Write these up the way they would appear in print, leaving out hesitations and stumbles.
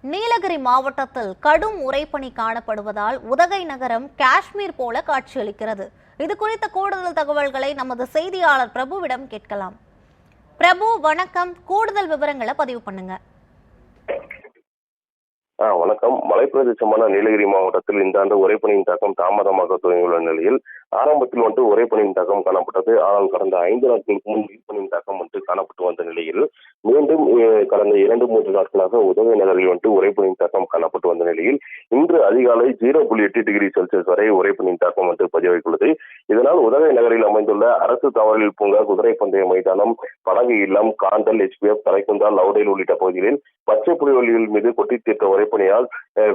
நீலகிரி மாவட்டத்தில் கடும் உறைபனி காணப்படுவதால் உதகை நகரம் காஷ்மீர் போல காட்சியளிக்கிறது. இது குறித்த கூடுதல் தகவல்களை நமது செய்தியாளர் பிரபுவிடம் கேட்கலாம். பிரபு, வணக்கம். கூடுதல் விவரங்களை பதிவு பண்ணுங்க. வணக்கம். மலைப்பிரதேசமான நீலகிரி மாவட்டத்தில் இந்த ஆண்டு உறைபனியின் தாக்கம் தாமதமாக துவங்கியுள்ள நிலையில் ஆரம்பத்தில் உறைபனியின் தாக்கம் காணப்பட்டது. ஆனால் கடந்த 5 நாட்களுக்கு முன் நீர்பனியின் தாக்கம் காணப்பட்டு வந்த நிலையில் மீண்டும் கடந்த 2-3 நாட்களாக உதகை நகரில் உறைபனியின் தாக்கம் காணப்பட்டு வந்த நிலையில் இன்று அதிகாலை 0.8 டிகிரி செல்சியஸ் வரை உறைபனியின் தாக்கம் பதிவாகியுள்ளது. இதனால் உதகை நகரில் அமைந்துள்ள அரசு தாவரவியல் பூங்கா, குதிரை பந்தய மைதானம், படகு இல்லம், காண்டல், HPF, தலைக்குந்தா, லவுடேல் உள்ளிட்ட பகுதிகளில் பச்சை புலிவெளிகள் மீது கொட்டி தீர்த்த உறைபனியால்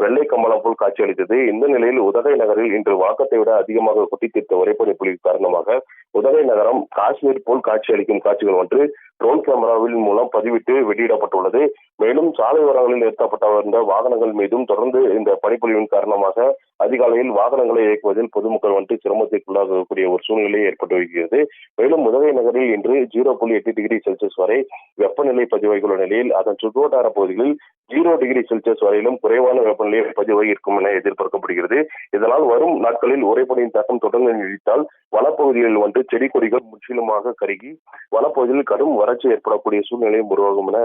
வெள்ளை கம்பளம் போல் காட்சியளித்தது. இந்த நிலையில் உதகை நகரில் இன்று வழக்கத்தை விட அதிகமாக கொட்டி தீர்த்த உறைபனி பொழிவு காரணமாக உதகை நகரம் காஷ்மீர் போல் காட்சியளிக்கும் காட்சிகள் ட்ரோன் கேமராவின் மூலம் பதிவிட்டு வெளியிடப்பட்டுள்ளது. மேலும் சாலை ஓரங்களில் நிறுத்தப்பட்ட வந்த வாகனங்கள் மீதும் தொடர்ந்து இந்த பனிப்பொழிவின் காரணமாக அதிகாலையில் வாகனங்களை இயக்குவதில் பொதுமக்கள் சிரமத்திற்குள்ளாகக்கூடிய ஒரு சூழ்நிலை ஏற்பட்டு வருகிறது. மேலும் உதகை நகரில் இன்று 0.8 டிகிரி செல்சியஸ் வரை வெப்பநிலை பதிவாகியுள்ள நிலையில் அதன் சுற்றுவட்டார பகுதிகளில் 0 டிகிரி செல்சியஸ் வரையிலும் குறைவான வெப்பநிலை பதிவாகி இருக்கும் என எதிர்பார்க்கப்படுகிறது. இதனால் வரும் நாட்களில் உறைபனியின் தாக்கம் தொடர்ந்து நீடித்தால் வனப்பகுதிகளில் செடி கொடிகள் முற்றிலுமாக கருகி வனப்பகுதியில் கடும் வறட்சி ஏற்படக்கூடிய சூழ்நிலையும் உருவாகும் என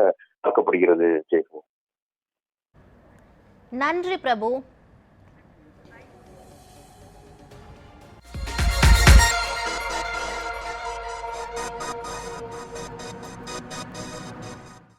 பார்க்கப்படுகிறது. நன்றி பிரபு.